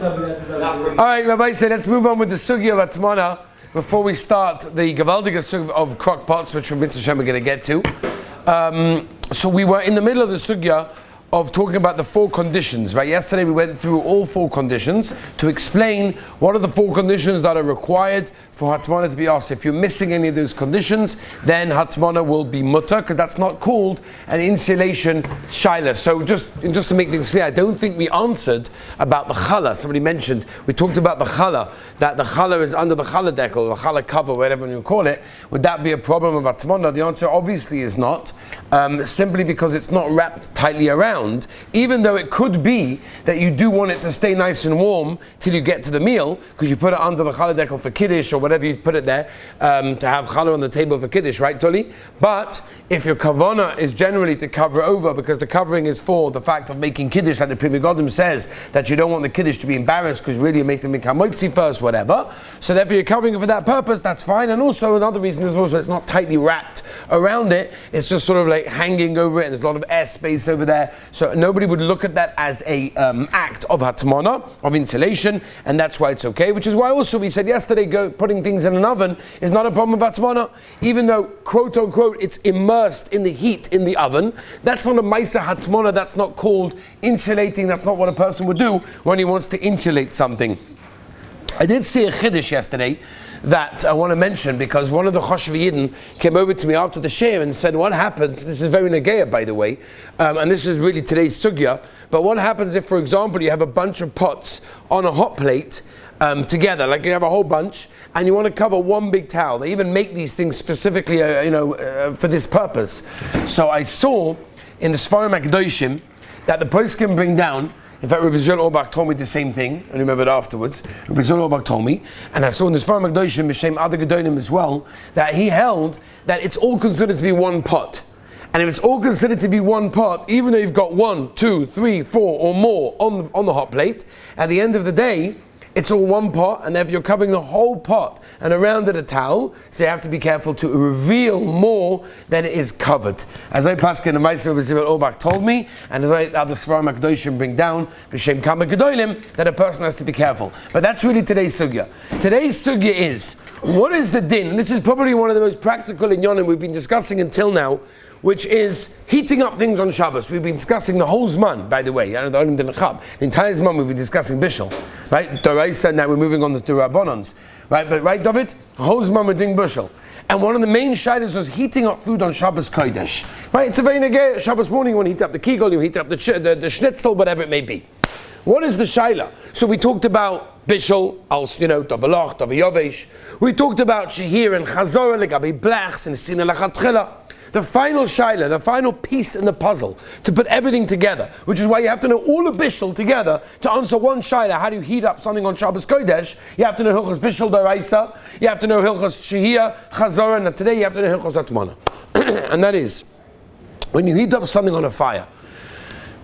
Alright, Rabbi said, let's move on with the sugya of Hatmono before we start the Gavaldiga sugya of crock pots, which we're going to get to. So we were in the middle of the sugya of talking about the four conditions, right? Yesterday we went through all four conditions to explain what are the four conditions that are required for Hatmono to be asked. If you're missing any of those conditions, then Hatmono will be mutter, because that's not called an insulation shaila. So just to make things clear, I don't think we answered about the challah. Somebody mentioned, we talked about the challah, that the challah is under the challah decal, the challah cover, whatever you call it. Would that be a problem of Hatmono? The answer obviously is not, simply because it's not wrapped tightly around. Even though it could be that you do want it to stay nice and warm till you get to the meal, because you put it under the challah decal for kiddush or whatever you put it there, to have challah on the table for kiddush, right, Toli? But if your kavana is generally to cover over, because the covering is for the fact of making kiddush, like the Pri Megadim says, that you don't want the kiddush to be embarrassed, because really you make the mikhamotzi first, whatever. So therefore you're covering it for that purpose, that's fine. And also another reason is also it's not tightly wrapped around it, it's just sort of like hanging over it, and there's a lot of air space over there. So nobody would look at that as a act of Hatmono, of insulation, and that's why it's okay. Which is why also we said yesterday, putting things in an oven is not a problem of Hatmono, even though quote unquote it's immersed in the heat in the oven. That's not a Maisa Hatmono. That's not called insulating. That's not what a person would do when he wants to insulate something. I did see a chiddush yesterday that I want to mention, because one of the Choshev Yidden came over to me after the share and said, what happens, this is very Nageya by the way, and this is really today's sugya, but what happens if, for example, you have a bunch of pots on a hot plate together, like you have a whole bunch, and you want to cover one big towel. They even make these things specifically for this purpose. So I saw in the Sfarim HaKadoshim that the post can bring down. In fact, Rabbi Zul Orbach told me the same thing. I remembered afterwards. Rabbi Zul Orbach told me, and I saw in the Sfarim HaKadoshim, Mishem other Gedolim as well, that he held that it's all considered to be one pot. And if it's all considered to be one pot, even though you've got 1, 2, 3, 4 or more on the hot plate, at the end of the day, it's all one pot, and therefore you're covering the whole pot and around it a towel, so you have to be careful to reveal more than it is covered. As I Paskin and Meister Rabbi Orbach told me, and as I other Sfarim HaKadoshim bring down, B'Shem Kama Gedolim, that a person has to be careful. But that's really today's sugya. Today's sugya is, what is the din? And this is probably one of the most practical inyanim we've been discussing until now, which is heating up things on Shabbos. We've been discussing the whole Zman, by the way. The entire Zman we've been discussing Bishul. Right? Doraisa, now we're moving on to Rabbanons. Right? But right, David? The whole Zman we're doing Bishul. And one of the main shaylas was heating up food on Shabbos Kodesh. Right? It's a very negay. Shabbos morning you want to heat up the kigel, you heat up the schnitzel, whatever it may be. What is the shayla? So we talked about Bishul, Davalach, Davayovesh. We talked about Shehir and Chazorah, Legabi Blachs and Sina Lachatchila. The final shayla, the final piece in the puzzle to put everything together, which is why you have to know all of Bishul together to answer one shayla. How do you heat up something on Shabbos Kodesh? You have to know Hilchos Bishul Daraisa, you have to know Hilchos Shehiyah, Chazorah, and today you have to know Hilchos Hatmono. And that is, when you heat up something on a fire.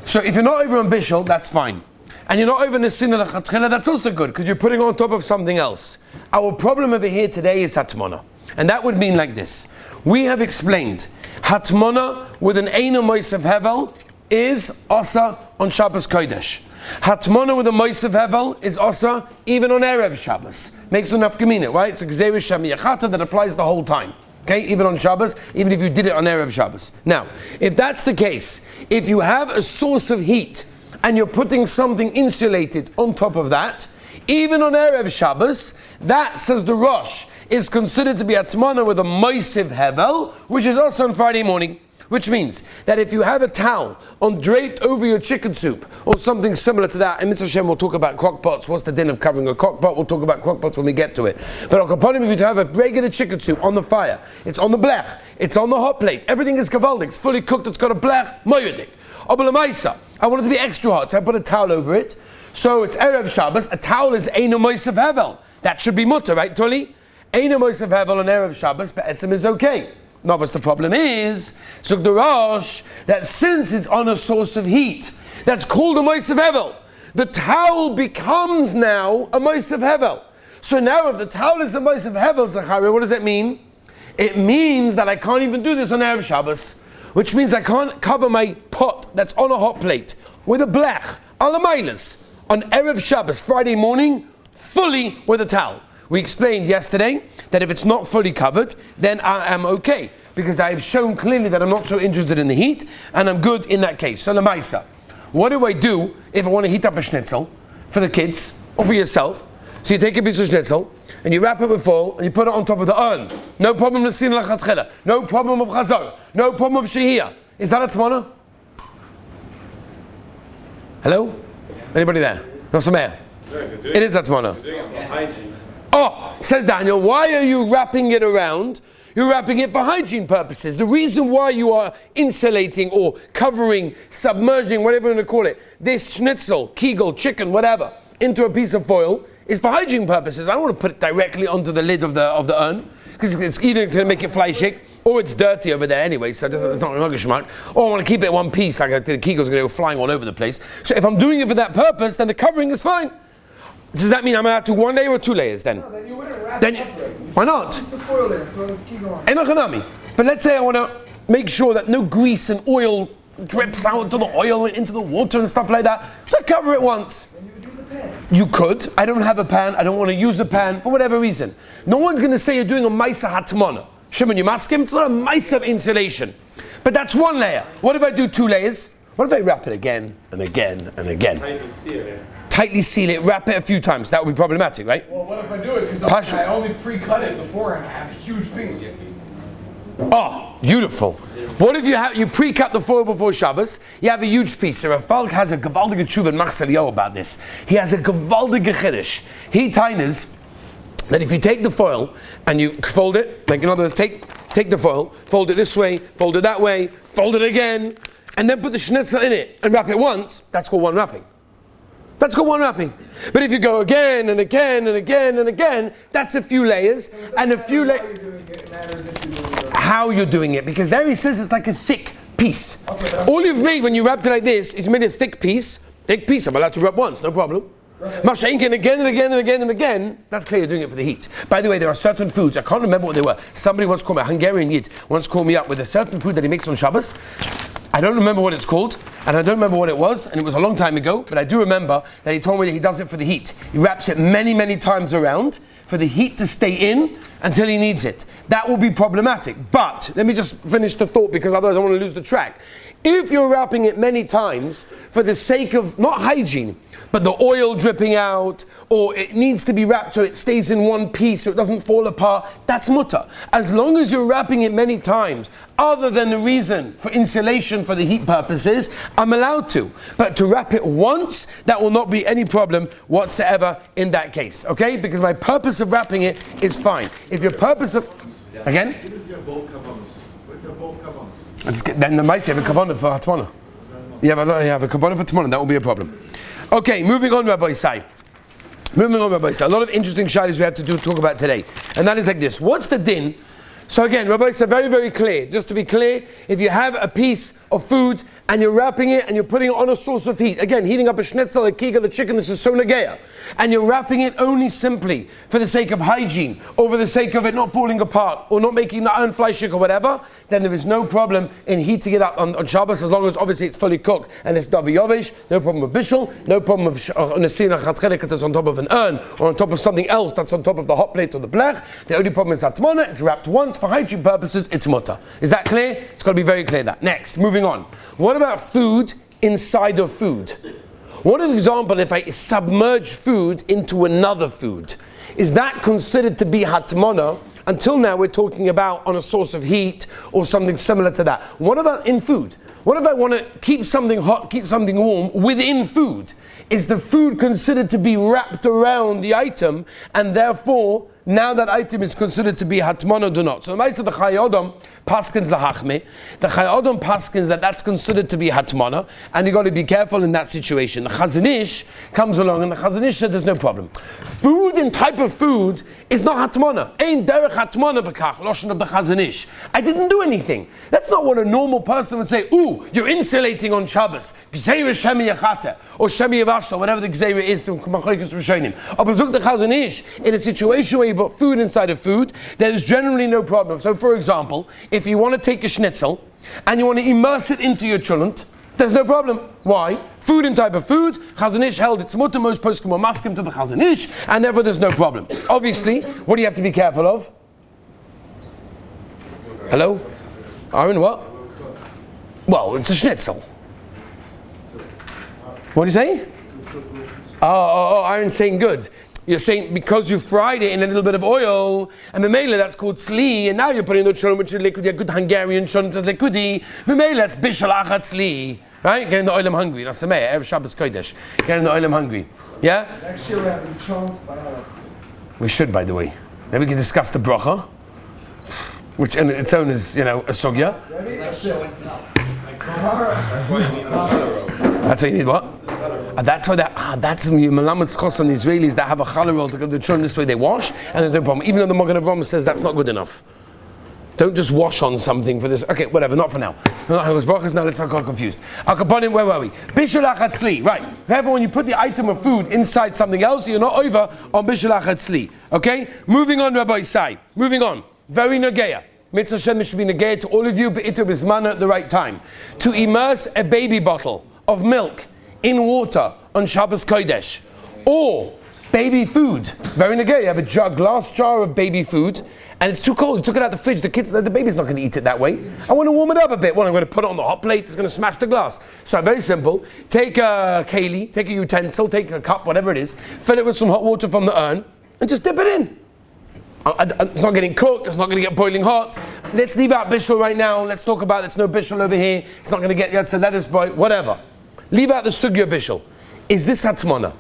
So if you're not over on Bishul, that's fine. And you're not over Nesina Lechatchila, that's also good, because you're putting on top of something else. Our problem over here today is Hatmono. And that would mean like this. We have explained Hatmono with an Eino Moisev Hevel is Osa on Shabbos Kodesh. Hatmono with a Moisev Hevel is Osa even on Erev Shabbos. Makes no nafkamina, right? So Gzeir Shem Yachata, that applies the whole time. Okay, even on Shabbos, even if you did it on Erev Shabbos. Now, if that's the case, if you have a source of heat and you're putting something insulated on top of that, even on Erev Shabbos, that, says the Rosh, is considered to be Hatmono with a Moisev Hevel, which is also on Friday morning. Which means that if you have a towel draped over your chicken soup, or something similar to that, and Mitzvah Hashem will talk about crock pots, what's the din of covering a crock pot, we'll talk about crock pots when we get to it. But on Kaponim, if you have a regular chicken soup on the fire, it's on the blech, it's on the hot plate, everything is gavaldik, it's fully cooked, it's got a blech, moyedik. Obelamaisa, I want it to be extra hot, so I put a towel over it. So it's Erev Shabbos, a towel is Eino Moisev Hevel. That should be mutter, right, Toli? Eino Moisev Hevel on Erev Shabbos, but Etzem is okay. Novice, the problem is, Zug the Rosh, that since it's on a source of heat, that's called a Moisev Hevel, the towel becomes now a Moisev Hevel. So now if the towel is a Moisev Hevel, Zachariah, what does that mean? It means that I can't even do this on Erev Shabbos, which means I can't cover my pot that's on a hot plate with a blech, alamailas, on Erev Shabbos, Friday morning, fully with a towel. We explained yesterday that if it's not fully covered, then I am okay, because I have shown clearly that I'm not so interested in the heat, and I'm good in that case. So Lamaisa, what do I do if I want to heat up a schnitzel for the kids or for yourself? So you take a piece of schnitzel and you wrap it with foil and you put it on top of the urn. No problem with sin lachatchila. No problem of chazor. No problem of shehiyah. Is that a Hatmono? Hello? Anybody there? No, Sameah. It is a Hatmono. Oh, says Daniel, why are you wrapping it around? You're wrapping it for hygiene purposes. The reason why you are insulating or covering, submerging, whatever you want to call it, this schnitzel, kegel, chicken, whatever, into a piece of foil is for hygiene purposes. I don't want to put it directly onto the lid of the urn, because it's either going to make it fleischig or it's dirty over there anyway, so it's not a geschmack. Or I want to keep it in one piece, like the kegel's going to go flying all over the place. So if I'm doing it for that purpose, then the covering is fine. Does that mean I'm allowed to 1 layer or 2 layers then? No, then you wouldn't wrap it up. Why not? It's a foil layer, throw the kegel on. Enochanami. But let's say I want to make sure that no grease and oil drips out to the oil and into the water and stuff like that. So I cover it once. Then you would use a pan. You could. I don't have a pan. I don't want to use a pan for whatever reason. No one's going to say you're doing a Maisa Hatmono. Shimon, you ask him, it's not a Maisa of insulation. But that's 1 layer. What if I do 2 layers? What if I wrap it again and again and again? Tightly seal it, wrap it a few times. That would be problematic, right? Well, what if I do it? Because I only pre-cut it beforehand. I have a huge piece. Oh, beautiful. What if you pre-cut the foil before Shabbos? You have a huge piece. The Rafalk has a gewaldige tshuva in Machsel about this. He has a gewaldige chiddush. He tines that if you take the foil and you fold it, like in other words, take the foil, fold it this way, fold it that way, fold it again, and then put the schnitzel in it and wrap it once, that's called one wrapping. That's called one wrapping. But if you go again and again and again and again, that's a few layers and a few layers. How you're doing it, because there he says it's like a thick piece. All you've made when you wrapped it like this is you made a thick piece. I'm allowed to wrap once, no problem. Mashainkin again and again and again and again, that's clear you're doing it for the heat. By the way, there are certain foods, I can't remember what they were. Somebody once called me, a Hungarian Yid, once called me up with a certain food that he makes on Shabbos. I don't remember what it's called, and I don't remember what it was, and it was a long time ago, but I do remember that he told me that he does it for the heat. He wraps it many, many times around for the heat to stay in until he needs it. That will be problematic. But, let me just finish the thought because otherwise I want to lose the track. If you're wrapping it many times for the sake of, not hygiene, but the oil dripping out, or it needs to be wrapped so it stays in one piece so it doesn't fall apart, that's mutter. As long as you're wrapping it many times, other than the reason for insulation for the heat purposes, I'm allowed to. But to wrap it once, that will not be any problem whatsoever in that case, okay? Because my purpose of wrapping it is fine. If your purpose of... Again? Then the mice have a kavanah for Hatmono. You have a kavanah for Hatmono, that will be a problem. Okay, moving on, Rabbi Isai. A lot of interesting shaylos we have to talk about today. And that is like this. What's the din? So again, Rabbi Isai, very, very clear. Just to be clear, if you have a piece of food and you're wrapping it and you're putting it on a source of heat, again, heating up a schnitzel, a kegel, a chicken, this is so nageya, and you're wrapping it only simply for the sake of hygiene, or for the sake of it not falling apart, or not making the own fleischig or whatever, then there is no problem in heating it up on Shabbos, as long as obviously it's fully cooked and it's davi yovish, no problem with bishul, no problem with nesina chatchelik that's on top of an urn, or on top of something else that's on top of the hot plate or the blech. The only problem is Hatmono, it's wrapped once, for hygiene purposes, it's mutter. Is that clear? It's got to be very clear that. Next, moving on. What about food inside of food? What example if I submerge food into another food? Is that considered to be Hatmono? Until now we're talking about on a source of heat or something similar to that. What about in food? What if I want to keep something hot, keep something warm within food? Is the food considered to be wrapped around the item, and therefore now that item is considered to be Hatmono or not? So the Ma'aseh the Chai Odom paskins the Hachme. The Chai Odom paskins that's considered to be Hatmono, and you got to be careful in that situation. The Chazon Ish comes along, and the Chazon Ish said there's no problem. Food and type of food is not Hatmono. Ein derech Hatmono b'kach, loshen of the Chazon Ish. I didn't do anything. That's not what a normal person would say. Ooh, you're insulating on Shabbos. Gzeira shemi yachate, or shemi yavashta, whatever the gzeira is to Machlokes Rishonim. Aber zok the Chazon Ish, in a situation where you put food inside of food, there's generally no problem. So for example, if you want to take a schnitzel and you want to immerse it into your cholent, there's no problem. Why? food and type of food. Chazon Ish held it's mutter, most poskim were maskim to the Chazon Ish, and therefore there's no problem. Obviously, what do you have to be careful of? Hello? Aaron, what? Well, it's a schnitzel. What do you say? Aaron's saying good. You're saying because you fried it in a little bit of oil, and Memela, that's called tzli, and now you're putting the churn, which is liquid, a good Hungarian churn, it's liquidy. Memela, that's bishal achat tzli. Right? Getting the oilam hungry. That's Sameah, Erev Shabbos Kodesh. Getting the oilam hungry. Yeah? Next year we're having chant by Alex. We should, by the way. Then we can discuss the bracha, which in its own is, a sugya. Ready? That's That's why you need what? That's why that's you melamed schos on the Israelis that have a challah roll to go to the children this way they wash, and there's no problem. Even though the Magen Avraham says that's not good enough. Don't just wash on something for this. Okay, whatever, not for now. Now let's not get confused. Akaponim, where were we? Bishul achat tzli. Right. However, when you put the item of food inside something else, you're not over on bishul achat tzli. Okay? Moving on, Rabbi Isai. Moving on. Very nageya. Mitzvah Shem should be nageya to all of you, but ito bismana at the right time. To immerse a baby bottle of milk in water on Shabbos Kodesh, or baby food. Very nageya. You have a glass jar of baby food, and it's too cold. You took it out of the fridge. The baby's not going to eat it that way. I want to warm it up a bit. Well, I'm going to put it on the hot plate. It's going to smash the glass. So very simple. Take a keli, take a utensil, take a cup, whatever it is. Fill it with some hot water from the urn, and just dip it in. It's not getting cooked. It's not going to get boiling hot. Let's leave out bishul right now. Let's talk about there's no bishul over here. It's not going to get you to let us boil. Whatever. Leave out the sugya bishul. Is this hatmona?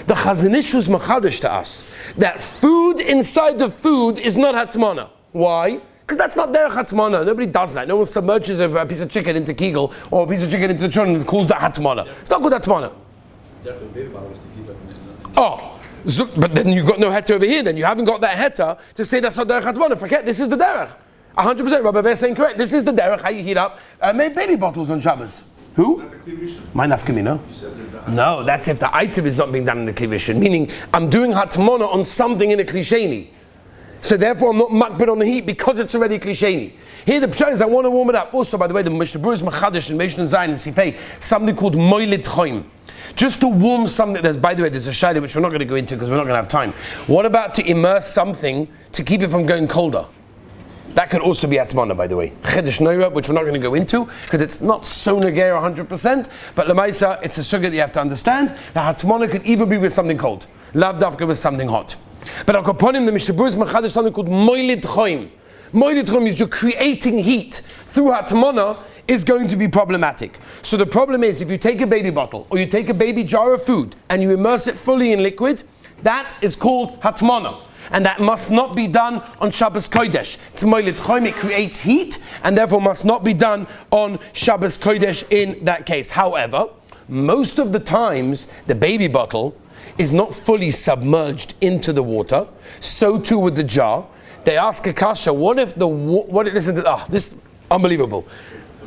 The Chazon Ish was machadish to us that food inside the food is not hatmona. Why? Because that's not derech hatmona. Nobody does that. No one submerges a piece of chicken into kegel or a piece of chicken into the churn and calls that hatmona. It's not good hatmona. But then you've got no heta over here. Then you haven't got that heta to say that's not derech hatmona. Forget this is the derech. 100%. Rabbi Bear saying correct. This is the derech how you heat up baby bottles on Shabbos. Who? My nafkamina. No, that's if the item is not being done in the klivishin. Meaning, I'm doing hatmona on something in a klisheni. So therefore, I'm not makbid on the heat because it's already klisheni. Here the pshat is I want to warm it up. Also, by the way, the Mishnah Berurah is machadish in Mishnah Zayin and Sifei, something called moilid choim. Just to warm something. By the way, there's a shayla which we're not going to go into because we're not going to have time. What about to immerse something to keep it from going colder? That could also be atmana, by the way. Chedesh noira, which we're not going to go into, because it's not so nager 100%, but lemaisa, it's a sugya that you have to understand. The atmana could even be with something cold. Lav dafka with something hot. But akaponim, the Mishnah Berurah is machadish something called moilid choim. Moilid choim is you're creating heat through atmana is going to be problematic. So the problem is, if you take a baby bottle, or you take a baby jar of food, and you immerse it fully in liquid, that is called hatmana. And that must not be done on Shabbos Kodesh. It's moilid choim, it creates heat, and therefore must not be done on Shabbos Kodesh in that case. However, most of the times, the baby bottle is not fully submerged into the water. So too with the jar. They ask a kasha, this unbelievable.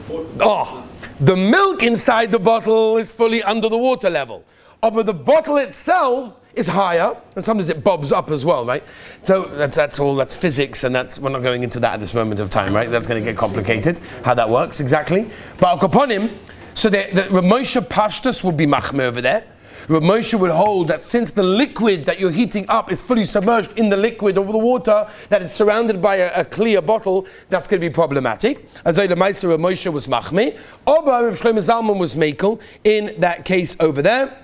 The milk inside the bottle is fully under the water level. But the bottle itself is higher, and sometimes it bobs up as well, right? So that's physics, and we're not going into that at this moment of time, right? That's going to get complicated, how that works exactly. But Al-Kaponim, so the Ramosha Pashtus will be machmir over there. Ramosha would hold that since the liquid that you're heating up is fully submerged in the liquid over the water, that it's surrounded by a clear bottle, that's going to be problematic. Azay Lamaisa Ramosha was machmir. Oba Reb Shlomo Zalman was mekel in that case over there.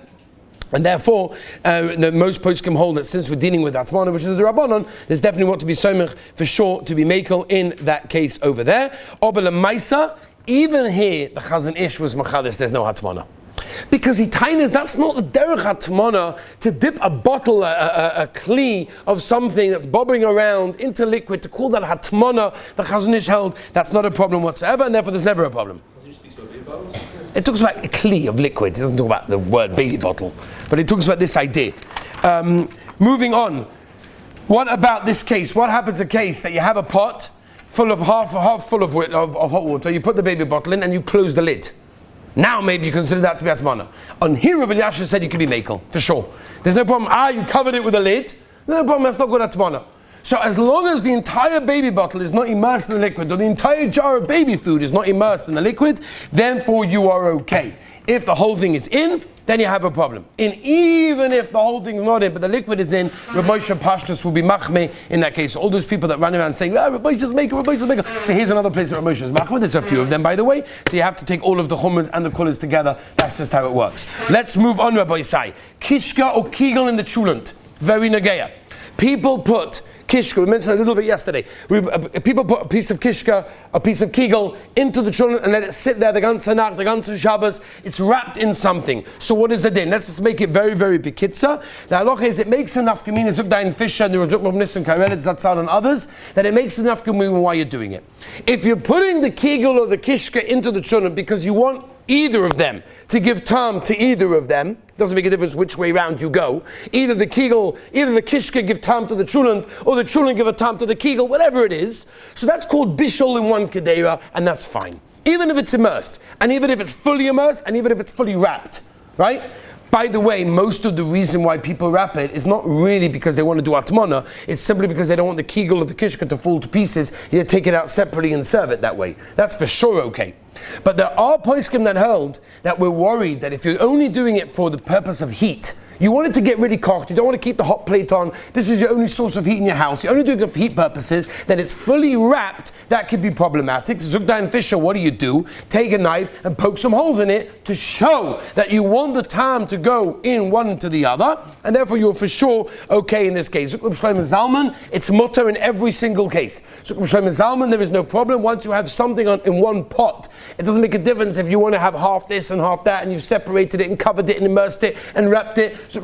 And therefore, the most poskim hold that since we're dealing with Hatmona, which is the Rabbanon, there's definitely what to be somech for sure to be mekel in that case over there. Obel Maisa, even here, the Chazon Ish was machadish, there's no Hatmona. Because Hitainas, that's not the derech Hatmona to dip a bottle, a kli of something that's bobbing around into liquid, to call that Hatmona, the Chazon Ish held, that's not a problem whatsoever, and therefore there's never a problem. It talks about a kli of liquid. It doesn't talk about the word baby bottle, but it talks about this idea. Moving on. What about this case? What happens a case that you have a pot full of half full of hot water, you put the baby bottle in and you close the lid. Now maybe you consider that to be atmana. On here, Rav Elyashiv said you could be mekel, for sure. There's no problem. You covered it with a lid. No problem, that's not good atmana. So as long as the entire baby bottle is not immersed in the liquid, or the entire jar of baby food is not immersed in the liquid, therefore you are okay. If the whole thing is in, then you have a problem. And even if the whole thing is not in, but the liquid is in, Rabbi Moshe Pashtus will be machmeh in that case. All those people that run around saying, Rabbi Moshe's maker, Rabbi Moshe's maker. So here's another place that Rabbi Moshe is machmeh. There's a few of them, by the way. So you have to take all of the chumras and the kulas together. That's just how it works. Let's move on, Rabbi Isai. Kishka or kegel in the chulant. Very nageya. People put kishka, we mentioned a little bit yesterday. People put a piece of kishka, a piece of kegel into the children and let it sit there the ganze Nacht, the ganze Shabbos. It's wrapped in something. So what is the din? Let's just make it very, very bekitza. The halacha is it makes enough gemina, Zukdain Fisher, and the Razuk Nissen, Karelet, Zatzal, and others, that it makes enough gemina while you're doing it. If you're putting the kegel or the kishka into the children because you want either of them to give tam to either of them, doesn't make a difference which way round you go. Either the kegel, either the kishka give tam to the chulent, or the chulent give a tam to the kegel, whatever it is. So that's called bishul in one kedera, and that's fine. Even if it's immersed, and even if it's fully immersed, and even if it's fully wrapped, right? By the way, most of the reason why people wrap it is not really because they want to do Hatmono. It's simply because they don't want the kegel or the kishka to fall to pieces. You take it out separately and serve it that way. That's for sure okay. But there are poskim that held that we're worried that if you're only doing it for the purpose of heat, you want it to get really cocked, you don't want to keep the hot plate on, this is your only source of heat in your house, you're only doing it for heat purposes, then it's fully wrapped, that could be problematic. Zukda and Fisher, what do? Take a knife and poke some holes in it to show that you want the time to go in one into the other, and therefore you're for sure okay in this case. Zukda Shlomo Zalman, it's mutter in every single case. Zukda Shlomo Zalman, there is no problem once you have something in one pot. It doesn't make a difference if you want to have half this and half that, and you've separated it and covered it and immersed it and wrapped it. If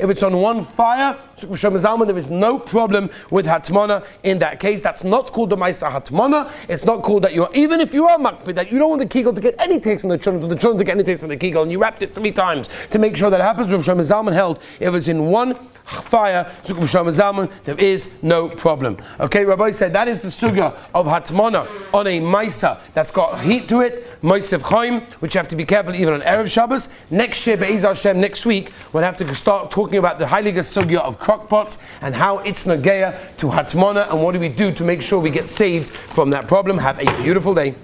it's on one fire, there is no problem with Hatmono in that case. That's not called the Maisa Hatmono. It's not called that even if you are makpid, that you don't want the kegel to get any taste from the children to get any taste from the kegel, and you wrapped it 3 times to make sure that happens. Rabbi Shlomo Zalman held if it's in one fire, there is no problem. Okay, Rabbi said that is the sugya of Hatmono on a Maisa that's got heat to it, Moisev Chaim, which you have to be careful even on Erev Shabbos. Next year, Be'ez Hashem, next week, we'll have to start talking about the Heilige Sugya of crockpots and how it's nageya to Hatmono and what do we do to make sure we get saved from that problem. Have a beautiful day.